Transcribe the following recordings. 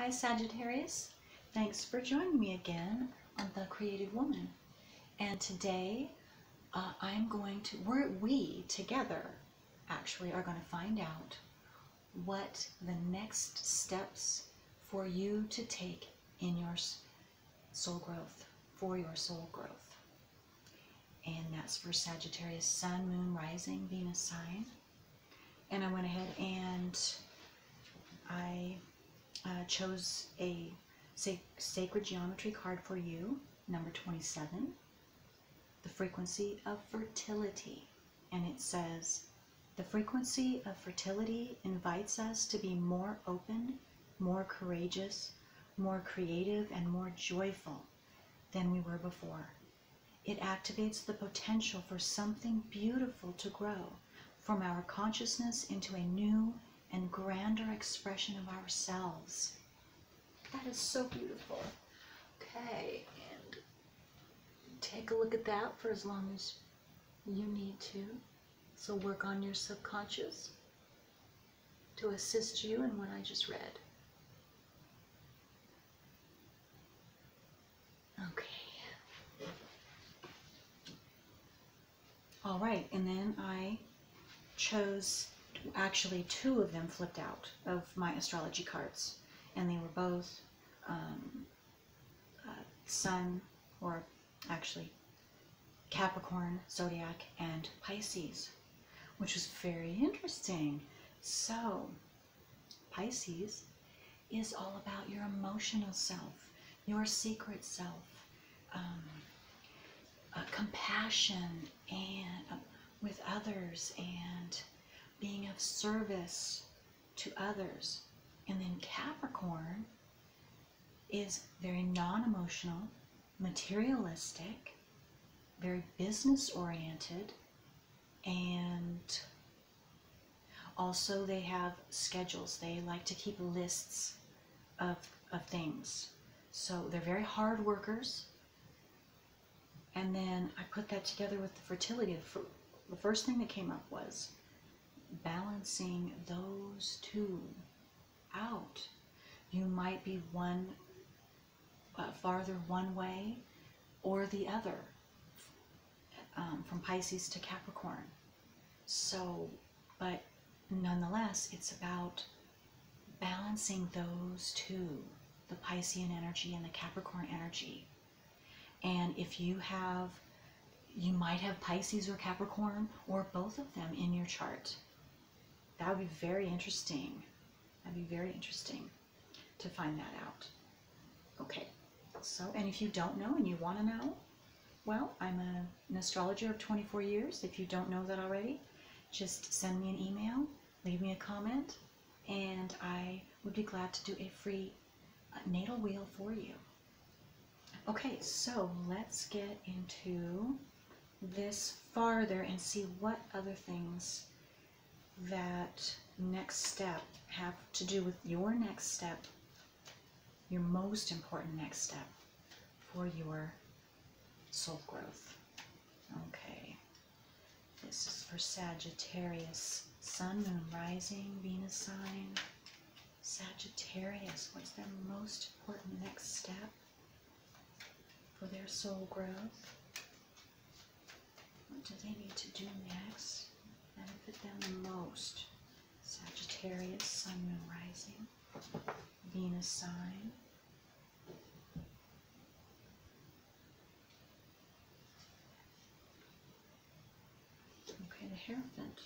Hi Sagittarius, thanks for joining me again on The Creative Woman. And today we together actually are going to find out what the next steps for you to take in your soul growth, for your soul growth. And that's for Sagittarius, Sun, Moon, Rising, Venus sign. And I went ahead and I chose a sacred geometry card for you, number 27, the frequency of fertility. And it says, the frequency of fertility invites us to be more open, more courageous, more creative, and more joyful than we were before. It activates the potential for something beautiful to grow from our consciousness into a new and grander expression of ourselves. That is so beautiful. Okay, and take a look at that for as long as you need to. So work on your subconscious to assist you in what I just read. Okay. All right, and then I chose, actually two of them flipped out of my astrology cards, and they were both Sun, or actually Capricorn, Zodiac, and Pisces, which was very interesting. So Pisces is all about your emotional self, your secret self, compassion and with others, and being of service to others. And then Capricorn is very non-emotional, materialistic, very business-oriented, and also they have schedules. They like to keep lists of things. So they're very hard workers. And then I put that together with the fertility. The first thing that came up was balancing those two out. You might be farther one way or the other, from Pisces to Capricorn. So, but nonetheless, it's about balancing those two, the Piscean energy and the Capricorn energy. And if you might have Pisces or Capricorn or both of them in your chart. That would be very interesting. That'd be very interesting to find that out. Okay, so, and if you don't know and you want to know, well, I'm an astrologer of 24 years. If you don't know that already, just send me an email, leave me a comment, and I would be glad to do a free natal wheel for you. Okay, so let's get into this farther and see what other things that next step have to do with your next step, your most important next step for your soul growth. Okay, this is for Sagittarius, Sun, Moon, Rising, Venus sign. Sagittarius, what's their most important next step for their soul growth? What do they need to do next? Benefit them the most. Sagittarius, Sun, Moon, Rising, Venus sign. Okay, the Hierophant.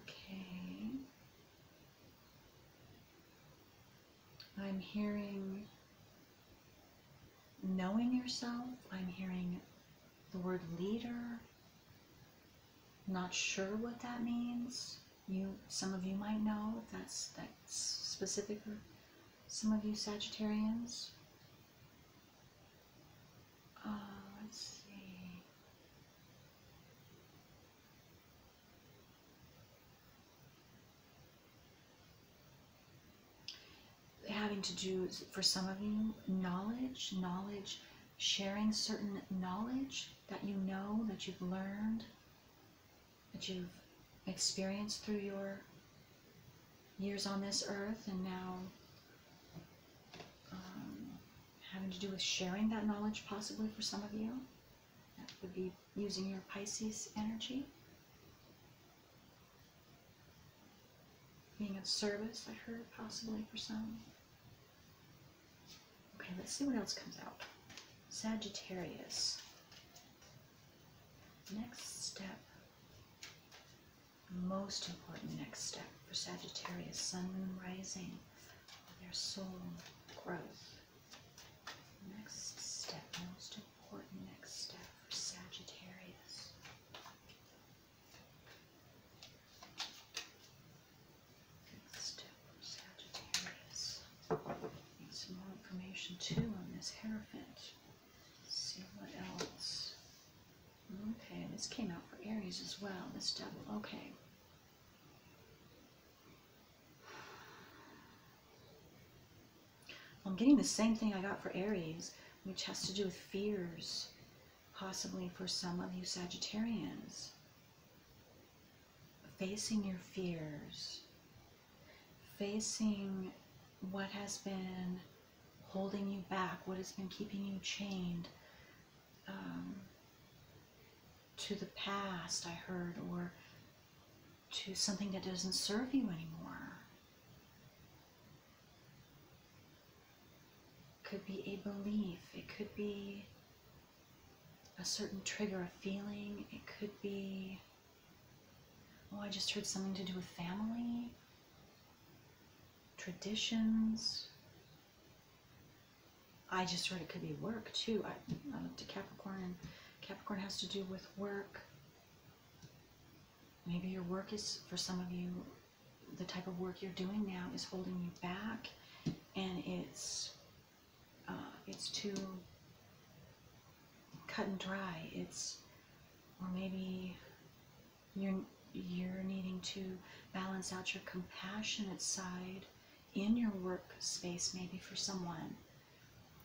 Okay. I'm hearing knowing yourself. I'm hearing the word leader. Not sure what that means. Some of you might know if that's specific for some of you Sagittarians. Let's see. having to do, for some of you, knowledge, sharing certain knowledge that you know, that you've learned, that you've experienced through your years on this earth, and now having to do with sharing that knowledge possibly for some of you. That would be using your Pisces energy. Being of service, I heard, possibly for some. Okay, let's see what else comes out. Sagittarius. Next step. Most important next step for Sagittarius, Sun, Moon, Rising, their soul growth. Next step, most important next step for Sagittarius. Next step for Sagittarius. Need some more information too on this Hierophant. Let's see what else. Okay, this came out for Aries as well, this Devil. Okay. I'm getting the same thing I got for Aries, which has to do with fears, possibly for some of you Sagittarians. Facing your fears, facing what has been holding you back, what has been keeping you chained to the past, I heard, or to something that doesn't serve you anymore. Could be a belief, it could be a certain trigger, a feeling, it could be, oh, I just heard something to do with family, traditions. I just heard it could be work too. I looked at Capricorn, and Capricorn has to do with work. Maybe your work is, for some of you, the type of work you're doing now is holding you back, and it's too cut and dry. Or maybe you're needing to balance out your compassionate side in your workspace, maybe for someone.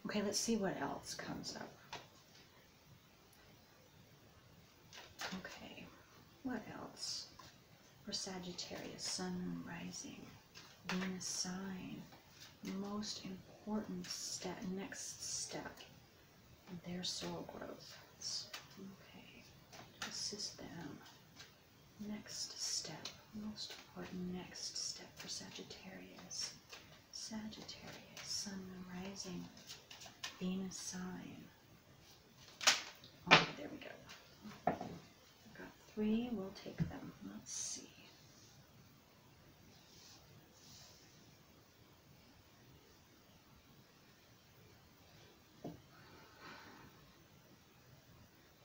Okay, let's see what else comes up. Okay, what else? For Sagittarius, Sun, Moon, Rising, Venus sign. Most important step, next step, their soul growth. Okay, assist them. Next step, most important next step for Sagittarius. Sagittarius, Sun, Moon, Rising, Venus sign. Okay, there we go. I've got 3, we'll take them. Let's see.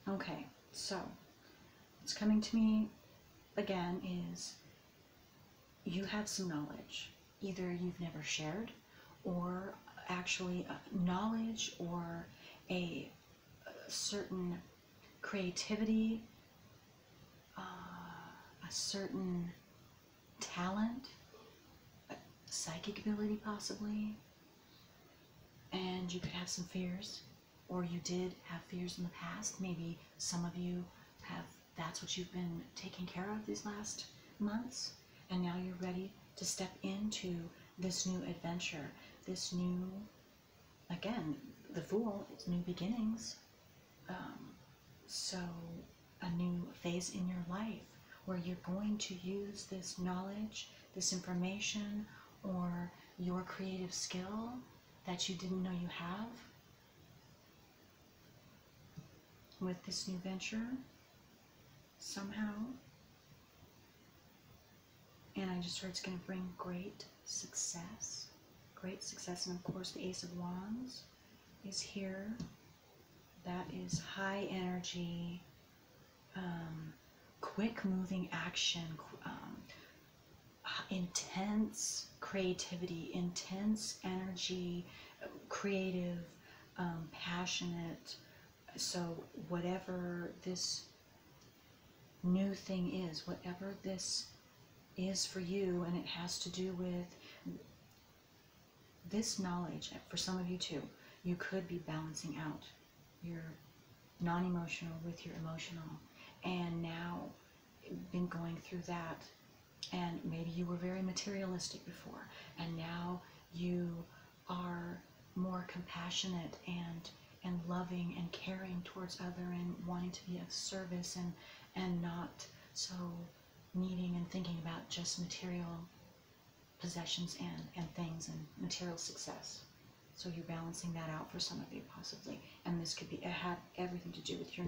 Okay, so what's coming to me again is you have some knowledge. Either you've never shared, or actually knowledge, or a certain creativity, a certain talent, a psychic ability possibly, and you could have some fears. Or you did have fears in the past. Maybe some of you have, that's what you've been taking care of these last months. And now you're ready to step into this new adventure, this new, again, the Fool, it's new beginnings. So a new phase in your life where you're going to use this knowledge, this information, or your creative skill that you didn't know you have, with this new venture somehow. And I just heard it's going to bring great success. Great success. And of course the Ace of Wands is here. That is high energy, quick moving action, intense creativity, intense energy, creative, passionate. So whatever this new thing is, whatever this is for you, and it has to do with this knowledge, for some of you too, you could be balancing out your non-emotional with your emotional, and now been going through that, and maybe you were very materialistic before, and now you are more compassionate and loving and caring towards other and wanting to be of service, and not so needing and thinking about just material possessions and things and material success. So you're balancing that out for some of you possibly, and this could be, it had everything to do with your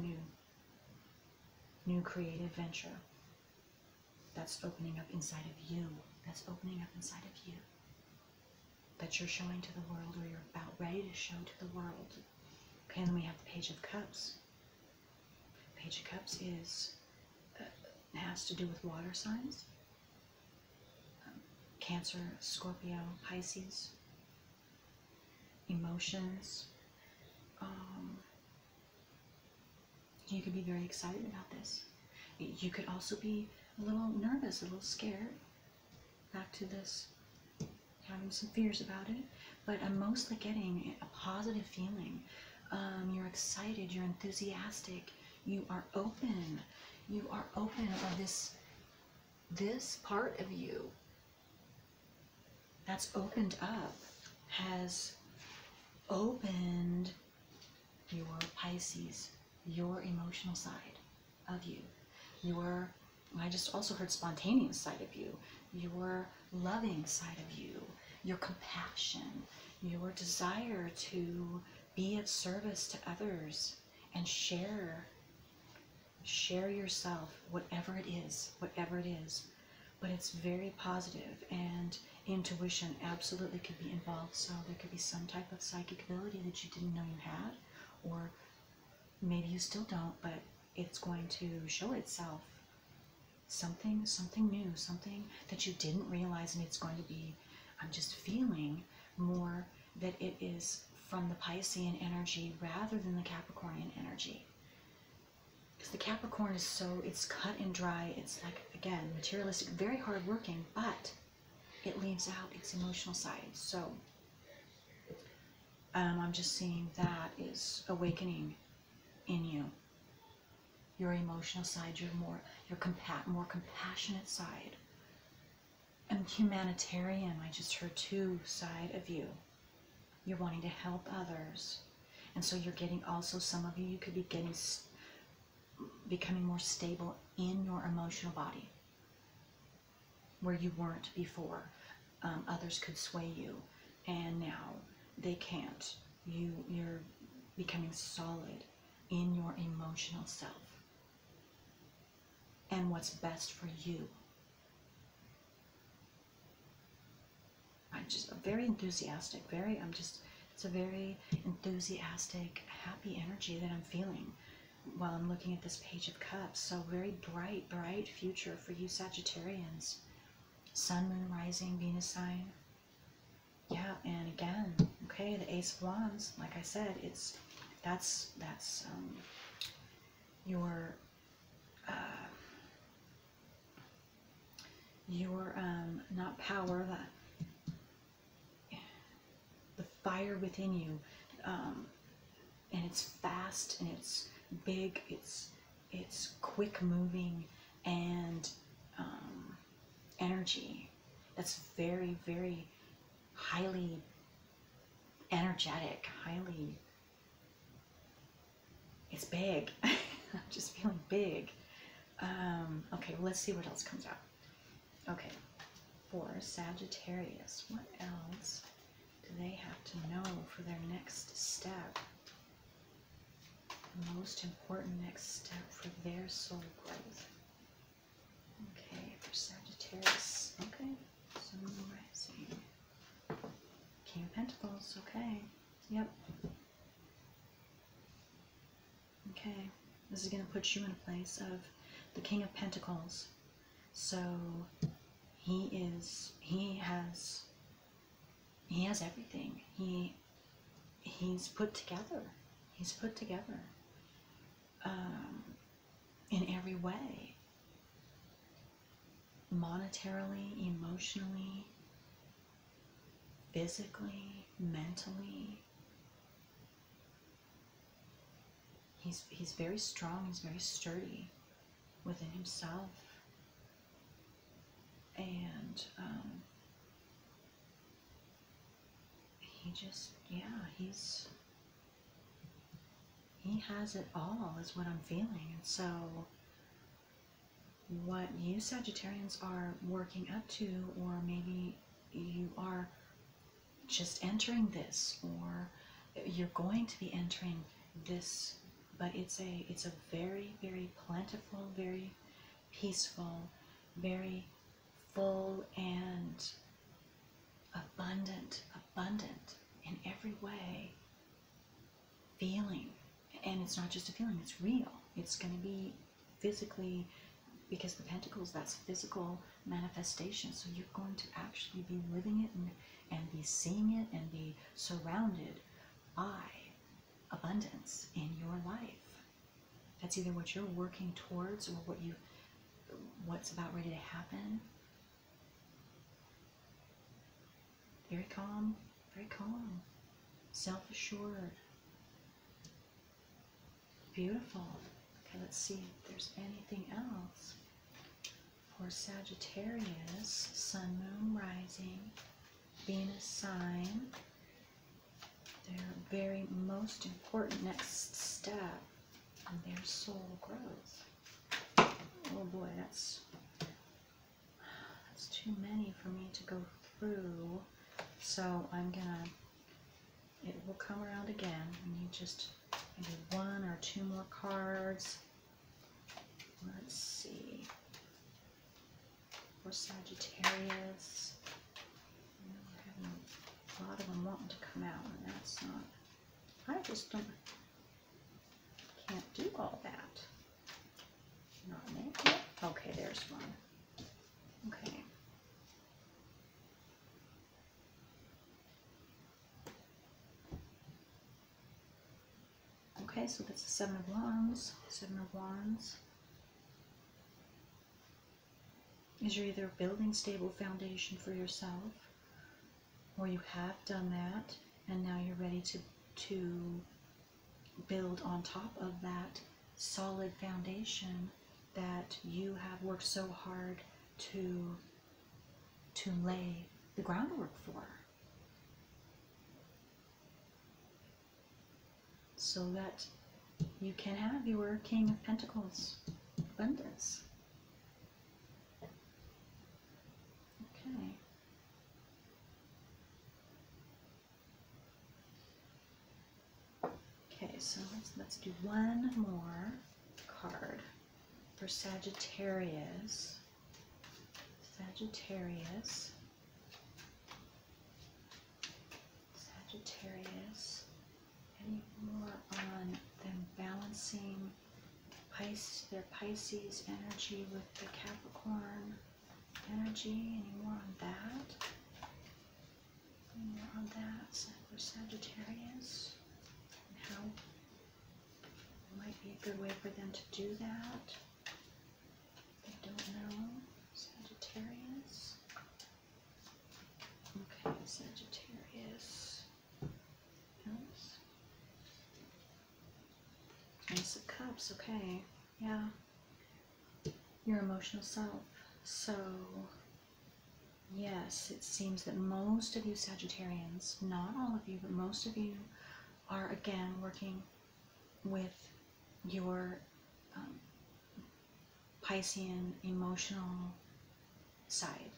new creative venture that's opening up inside of you, that's opening up inside of you, that you're showing to the world, or you're about ready to show to the world. Okay, and then we have the Page of Cups. Page of Cups is has to do with water signs, Cancer, Scorpio, Pisces, emotions. You could be very excited about this. You could also be a little nervous, a little scared. Back to this, having some fears about it. But I'm mostly getting a positive feeling. You're excited, you're enthusiastic, you are open. You are open, or this part of you that's opened up has opened your Pisces, your emotional side of you, your, I just also heard spontaneous side of you, your loving side of you, your compassion, your desire to be of service to others and share yourself, whatever it is. But it's very positive, and intuition absolutely could be involved. So there could be some type of psychic ability that you didn't know you had, or maybe you still don't, but it's going to show itself. Something new, something that you didn't realize, and it's going to be, I'm just feeling more that it is from the Piscean energy rather than the Capricornian energy. Because the Capricorn is so, it's cut and dry, it's like, again, materialistic, very hardworking, but it leaves out its emotional side. So I'm just seeing that is awakening in you. Your emotional side, your more compassionate side. And humanitarian, I just heard too, side of you. You're wanting to help others. And so you're getting also, some of you could be becoming more stable in your emotional body, where you weren't before. Others could sway you, and now they can't. You're becoming solid in your emotional self and what's best for you. I'm just very enthusiastic, it's a very enthusiastic, happy energy that I'm feeling while I'm looking at this Page of Cups. So very bright future for you Sagittarians. Sun, Moon, Rising, Venus sign. Yeah, and again, okay, the Ace of Wands, like I said, that's your not power, the fire within you, and it's fast and it's big, it's quick moving, and energy that's very highly energetic, it's big. I'm just feeling big. Okay, well, let's see what else comes out. Okay, for Sagittarius, what else do they have to know for their next step? The most important next step for their soul growth. Okay, for Sagittarius. Okay, Sun, Moon, Rising. King of Pentacles. Okay, yep. Okay, this is going to put you in a place of the King of Pentacles. So he has everything. He's put together. He's put together in every way. Monetarily, emotionally, physically, mentally. He's very strong, he's very sturdy within himself. And he just, yeah, he has it all is what I'm feeling. And so what you Sagittarians are working up to, or maybe you are just entering this, or you're going to be entering this, but it's a very, very plentiful, very peaceful, very full and abundant in every way feeling. And it's not just a feeling, it's real. It's going to be physically, because the Pentacles, that's physical manifestation. So you're going to actually be living it and be seeing it and be surrounded by abundance in your life. That's either what you're working towards or what's about ready to happen. Very calm, self-assured. Beautiful. Okay, let's see if there's anything else for Sagittarius, Sun, Moon, Rising, Venus sign. Their very most important next step in their soul growth. Oh boy, that's too many for me to go through. So it will come around again. We need just maybe one or two more cards. Let's see. For Sagittarius, we're having a lot of them wanting to come out, and that's not, I just can't do all that. Not me. Okay, there's one. Okay. Okay, so that's the Seven of Wands. Seven of Wands is you're either building stable foundation for yourself, or you have done that, and now you're ready to build on top of that solid foundation that you have worked so hard to lay the groundwork for. So that you can have your King of Pentacles, abundance. Okay. Okay, so let's do one more card for Sagittarius. Sagittarius. Any more on them balancing their Pisces energy with the Capricorn energy? Any more on that? Any more on that for Sagittarius? And how might be a good way for them to do that? I don't know. Sagittarius. Okay, Sagittarius. Else. Ace of Cups, okay. Yeah. Your emotional self. So, yes, it seems that most of you Sagittarians, not all of you, but most of you are again working with your Piscean emotional side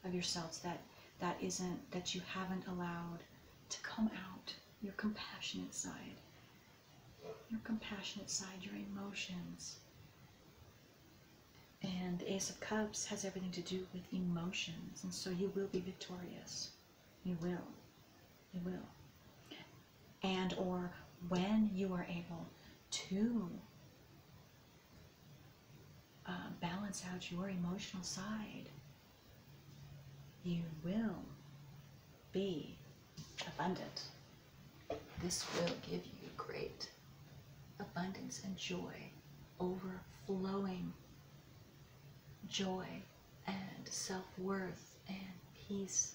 of yourselves that you haven't allowed to come out. Your compassionate side. Your compassionate side, your emotions. And the Ace of Cups has everything to do with emotions, and so you will be victorious. You will. You will. And or when you are able to balance out your emotional side, you will be abundant. This will give you great abundance and joy, overflowing joy and self-worth and peace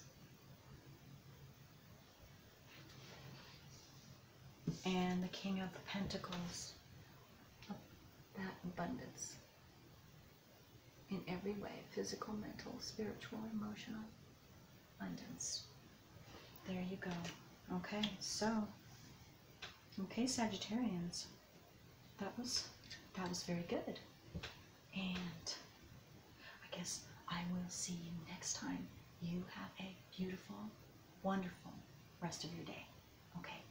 and the King of Pentacles. That abundance in every way, physical, mental, spiritual, emotional abundance. There you go. Okay, so, okay, Sagittarians, that was very good. And I guess I will see you next time. You have a beautiful, wonderful rest of your day. Okay,